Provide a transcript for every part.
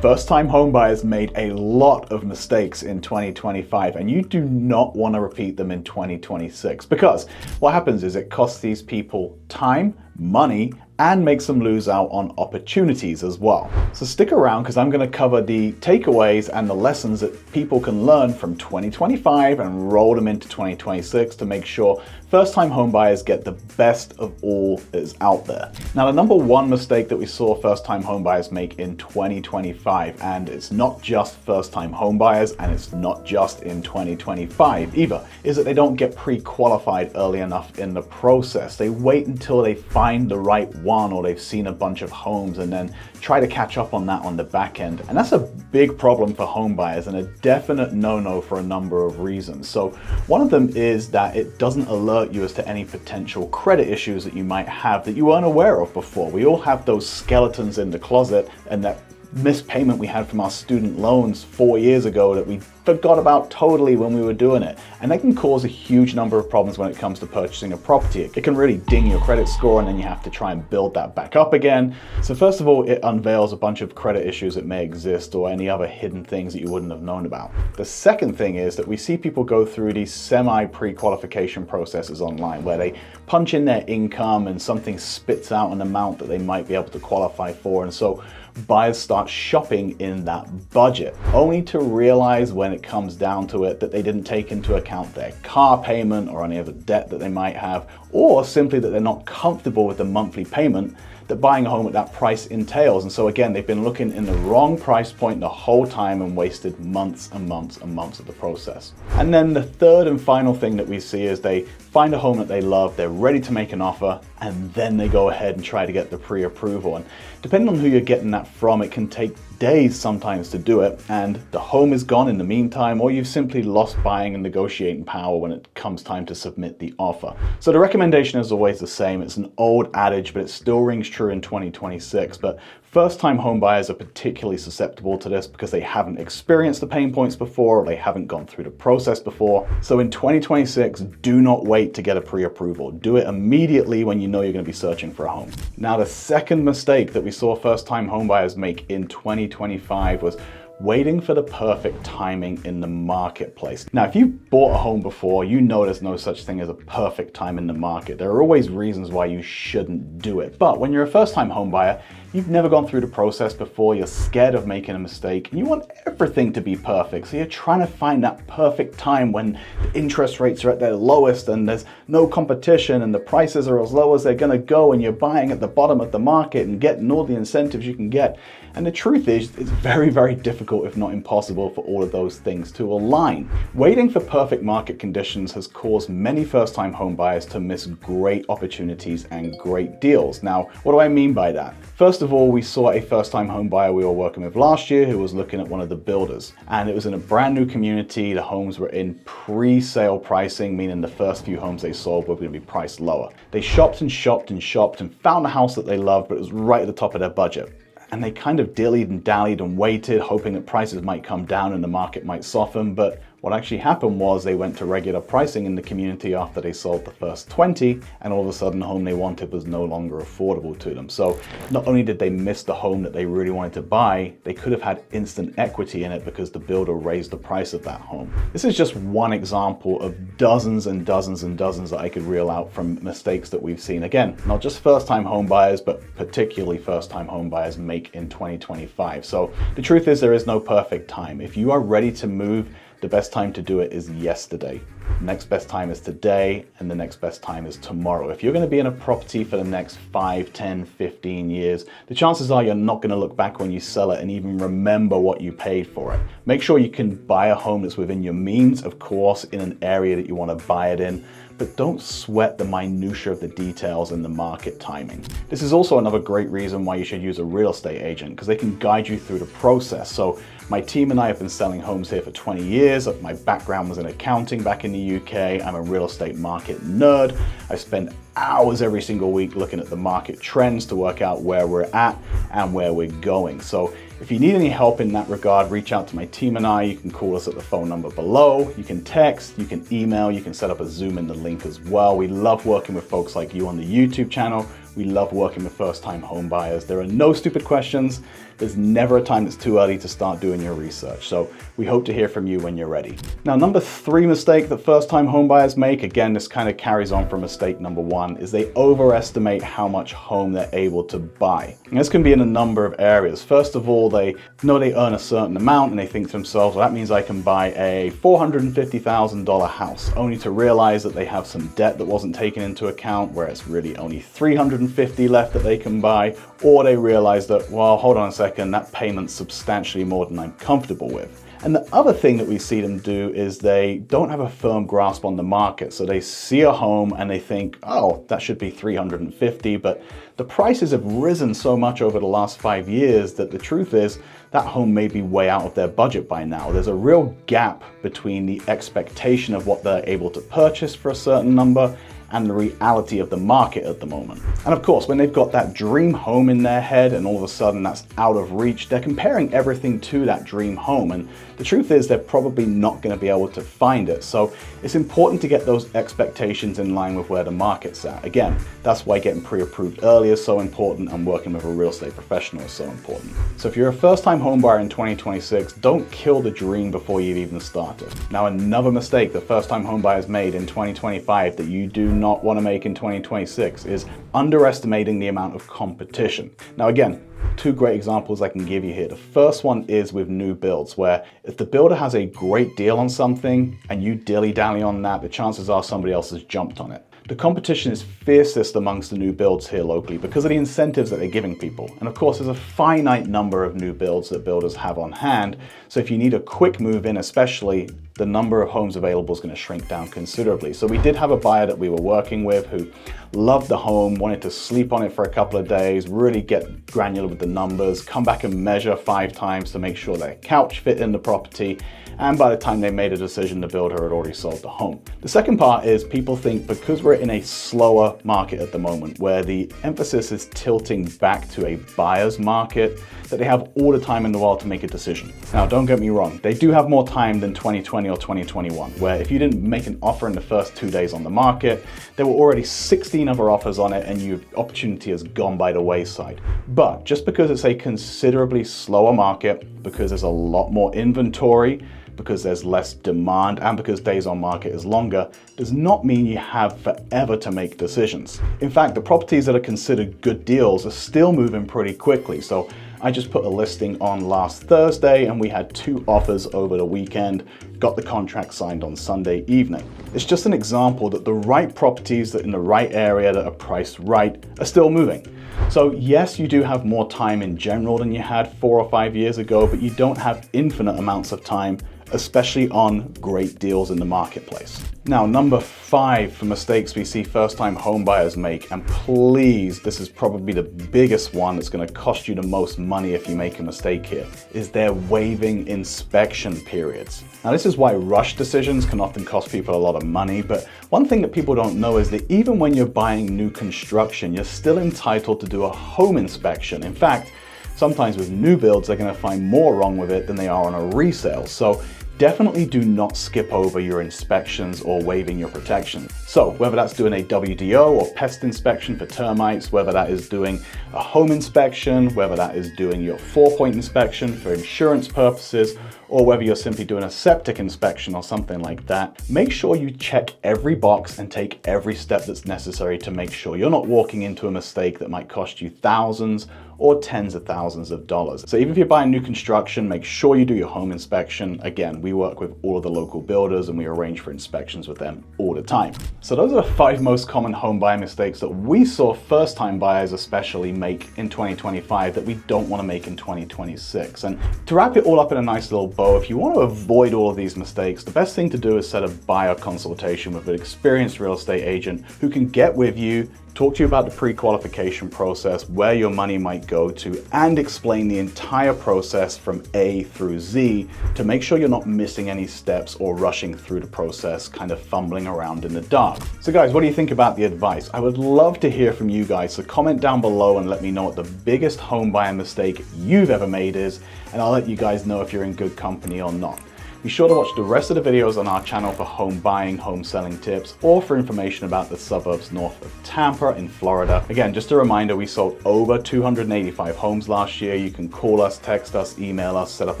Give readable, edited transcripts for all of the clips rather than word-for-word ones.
First-time homebuyers made a lot of mistakes in 2025, and you do not want to repeat them in 2026, because what happens is it costs these people time, money, and makes them lose out on opportunities as well. So stick around, because I'm going to cover the takeaways and the lessons that people can learn from 2025 and roll them into 2026 to make sure first-time homebuyers get the best of all that is out there. Now, the number one mistake that we saw first-time homebuyers make in 2025, and it's not just first-time homebuyers and it's not just in 2025 either, is that they don't get pre-qualified early enough in the process. They wait until they find the right one or they've seen a bunch of homes and then try to catch up on that on the back end. And that's a big problem for home buyers and a definite no-no for a number of reasons. So one of them is that it doesn't alert you as to any potential credit issues that you might have that you weren't aware of before. We all have those skeletons in the closet, and that missed payment we had from our student loans 4 years ago that we forgot about totally when we were doing it. And that can cause a huge number of problems when it comes to purchasing a property. It can really ding your credit score, and then you have to try and build that back up again. So first of all, it unveils a bunch of credit issues that may exist or any other hidden things that you wouldn't have known about. The second thing is that we see people go through these semi-pre-qualification processes online where they punch in their income and something spits out an amount that they might be able to qualify for. And so buyers start shopping in that budget, only to realize when it comes down to it that they didn't take into account their car payment or any other debt that they might have, or simply that they're not comfortable with the monthly payment that buying a home at that price entails. And so again, they've been looking in the wrong price point the whole time and wasted months and months and months of the process. And then the third and final thing that we see is they find a home that they love, they're ready to make an offer, and then they go ahead and try to get the pre-approval. And depending on who you're getting that from, it can take days sometimes to do it, and the home is gone in the meantime, or you've simply lost buying and negotiating power when it comes time to submit the offer. So the recommendation is always the same. It's an old adage, but it still rings true in 2026. But first-time home buyers are particularly susceptible to this because they haven't experienced the pain points before, or they haven't gone through the process before. So in 2026, do not wait to get a pre-approval. Do it immediately when you know you're going to be searching for a home. Now, the second mistake that we saw first-time home buyers make in 2025 was waiting for the perfect timing in the marketplace. Now, if you've bought a home before, you know there's no such thing as a perfect time in the market. There are always reasons why you shouldn't do it. But when you're a first-time home buyer, you've never gone through the process before, you're scared of making a mistake, and you want everything to be perfect. So you're trying to find that perfect time when the interest rates are at their lowest and there's no competition and the prices are as low as they're gonna go, and you're buying at the bottom of the market and getting all the incentives you can get. And the truth is, it's very, very difficult, if not impossible, for all of those things to align. Waiting for perfect market conditions has caused many first-time home buyers to miss great opportunities and great deals. Now, what do I mean by that? First of all, we saw a first-time home buyer we were working with last year who was looking at one of the builders, and it was in a brand new community. The homes were in pre-sale pricing, meaning the first few homes they sold were going to be priced lower. They shopped and shopped and shopped and found a house that they loved, but it was right at the top of their budget. And they kind of dillied and dallied and waited, hoping that prices might come down and the market might soften. But what actually happened was they went to regular pricing in the community after they sold the first 20, and all of a sudden the home they wanted was no longer affordable to them. So not only did they miss the home that they really wanted to buy, they could have had instant equity in it because the builder raised the price of that home. This is just one example of dozens and dozens and dozens that I could reel out from mistakes that we've seen. Again, not just first-time home buyers, but particularly first-time home buyers make in 2025. So the truth is, there is no perfect time. If you are ready to move, the best time to do it is yesterday. The next best time is today, and the next best time is tomorrow. If you're going to be in a property for the next 5, 10, 15 years, the chances are you're not going to look back when you sell it and even remember what you paid for it. Make sure you can buy a home that's within your means, of course, in an area that you want to buy it in, but don't sweat the minutia of the details and the market timing. This is also another great reason why you should use a real estate agent, because they can guide you through the process. So my team and I have been selling homes here for 20 years. My background was in accounting back in the UK. I'm a real estate market nerd. I spend hours every single week looking at the market trends to work out where we're at and where we're going. So if you need any help in that regard, reach out to my team and I. You can call us at the phone number below. You can text, you can email, you can set up a Zoom in the link as well. We love working with folks like you on the YouTube channel. We love working with first-time home buyers. There are no stupid questions. There's never a time that's too early to start doing your research. So we hope to hear from you when you're ready. Now, number 3 mistake that first-time home buyers make, again, this kind of carries on from mistake number 1, is they overestimate how much home they're able to buy. And this can be in a number of areas. First of all, they know they earn a certain amount and they think to themselves, well, that means I can buy a $450,000 house, only to realize that they have some debt that wasn't taken into account, where it's really only $350,000 left that they can buy, or they realize that, well, hold on a second, that payment's substantially more than I'm comfortable with. And the other thing that we see them do is they don't have a firm grasp on the market. So they see a home and they think, oh, that should be $350,000, but the prices have risen so much over the last 5 years that the truth is that home may be way out of their budget by now. There's a real gap between the expectation of what they're able to purchase for a certain number and the reality of the market at the moment. And of course, when they've got that dream home in their head and all of a sudden that's out of reach, they're comparing everything to that dream home. And the truth is they're probably not going to be able to find it. So it's important to get those expectations in line with where the market's at. Again, that's why getting pre-approved early is so important and working with a real estate professional is so important. So if you're a first-time home buyer in 2026, don't kill the dream before you've even started. Now, another mistake that first-time home buyers made in 2025 that you do not want to make in 2026 is underestimating the amount of competition. Now, again, 2 great examples I can give you here. The first one is with new builds, where if the builder has a great deal on something and you dilly-dally on that, the chances are somebody else has jumped on it. The competition is fiercest amongst the new builds here locally because of the incentives that they're giving people. And of course, there's a finite number of new builds that builders have on hand. So if you need a quick move in, especially, the number of homes available is going to shrink down considerably. So we did have a buyer that we were working with who loved the home, wanted to sleep on it for a couple of days, really get granular with the numbers, come back and measure 5 times to make sure their couch fit in the property. And by the time they made a decision, the builder had already sold the home. The second part is people think because we're in a slower market at the moment, where the emphasis is tilting back to a buyer's market, that they have all the time in the world to make a decision. Now, don't get me wrong, they do have more time than 2020 or 2021, where if you didn't make an offer in the first 2 days on the market, there were already 16 other offers on it and your opportunity has gone by the wayside. But just because it's a considerably slower market, because there's a lot more inventory, because there's less demand, and because days on market is longer, does not mean you have forever to make decisions. In fact, the properties that are considered good deals are still moving pretty quickly. So I just put a listing on last Thursday and we had 2 offers over the weekend, got the contract signed on Sunday evening. It's just an example that the right properties that in the right area that are priced right are still moving. So yes, you do have more time in general than you had 4 or 5 years ago, but you don't have infinite amounts of time, especially on great deals in the marketplace. Now, number 5 for mistakes we see first-time home buyers make, and please, this is probably the biggest one that's going to cost you the most money if you make a mistake here, is they're waiving inspection periods. Now, this is why rush decisions can often cost people a lot of money, but one thing that people don't know is that even when you're buying new construction, you're still entitled to do a home inspection. In fact, sometimes with new builds, they're going to find more wrong with it than they are on a resale. So definitely do not skip over your inspections or waiving your protection. So whether that's doing a WDO or pest inspection for termites, whether that is doing a home inspection, whether that is doing your 4-point inspection for insurance purposes, or whether you're simply doing a septic inspection or something like that, make sure you check every box and take every step that's necessary to make sure you're not walking into a mistake that might cost you thousands or tens of thousands of dollars. So even if you're buying new construction, make sure you do your home inspection. Again, we work with all of the local builders and we arrange for inspections with them all the time. So those are the 5 most common home buyer mistakes that we saw first-time buyers especially make in 2025 that we don't want to make in 2026. And to wrap it all up in a nice little bow, if you want to avoid all of these mistakes, the best thing to do is set a buyer consultation with an experienced real estate agent who can get with you, talk to you about the pre-qualification process, where your money might go to, and explain the entire process from A through Z to make sure you're not missing any steps or rushing through the process, kind of fumbling around in the dark. So guys, what do you think about the advice? I would love to hear from you guys, so comment down below and let me know what the biggest home buyer mistake you've ever made is, and I'll let you guys know if you're in good company or not. Be sure to watch the rest of the videos on our channel for home buying, home selling tips, or for information about the suburbs north of Tampa in Florida. Again, just a reminder, we sold over 285 homes last year. You can call us, text us, email us, set up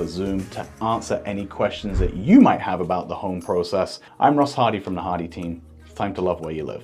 a Zoom to answer any questions that you might have about the home process. I'm Ross Hardy from the Hardy team. It's time to love where you live.